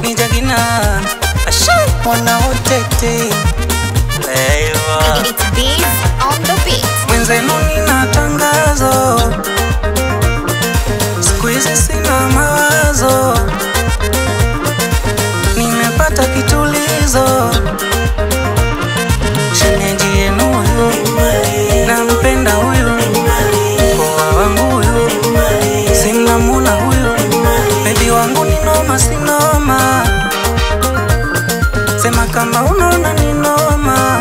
Nijagina Mwana utete Leiva It's Biz on the beat. Mwenzenu nina tangazo, siku hizi sina mawazo, nimepata kitulizo. Shemeji yenu huyu, nampenda huyu, mkoa wangu huyu, simnamuna huyu, baby wangu ni noma sinoma. Sema kama unaona ni noma,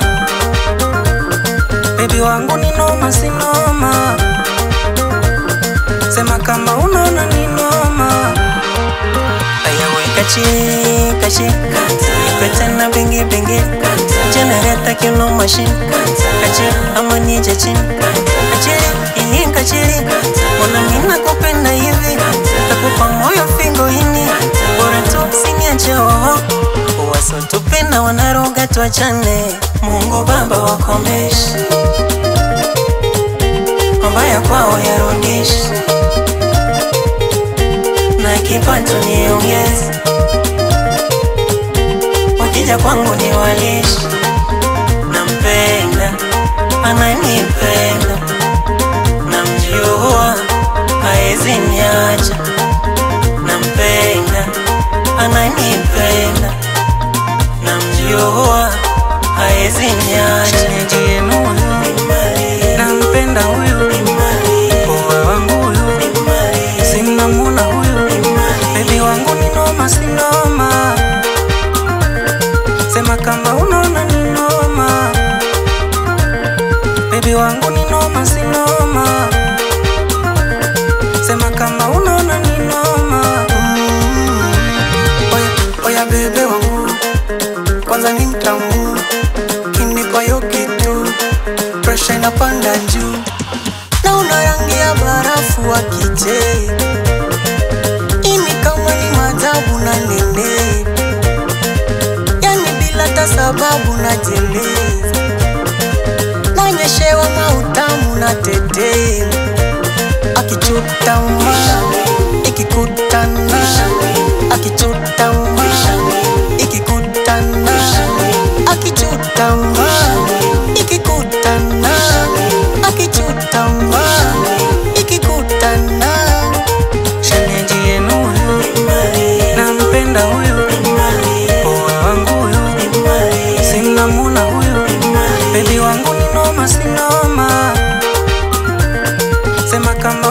baby wangu ni noma sinoma. Sema kama unaona ni noma. Aya weka chini, kashi nipe tena bengi bengi, genereta kilo machine, kachi ama nije chini, kachiri, kachiri, mbona nina kupenda hivi, takupa moyo fingo ini, bora tu usiniache oh. Wasotupenda wanaroga tuachane, Mungu Baba wakomeshe, mabaya kwao yarudishe, na kipato niongeze, wakija kwangu niwalishe. Nampenda, ananipenda, namjua, haezi niacha. Nampenda, ananipenda, namjua, haezi niacha. Shemeji yenu huyu, nampenda huyu, mkoa wangu huyu, simnamuna huyu, baby wangu ni noma sinoma. Sema kama unaona ni noma, baby wangu ni noma sinoma. Sema kama unaona ni noma. Oya bebe wangu, kwanza ni mtamu, kinipa yo kitu, pressure inapanda juu, na una rangi ya barafu wa kije, ini kama ni maajabu na nene, yani bila ta sababu na jeleza, nanyeshewa mautamu na tete, akichutama, ikikutana, akichutama, ikikutana, akichutama, ikikutana, akichutama, ikikutana. Shemeji yenu huyu, nampenda huyu, mkoa wangu huyu, simnamuna huyu, baby wangu ni noma sinoma. Sema kama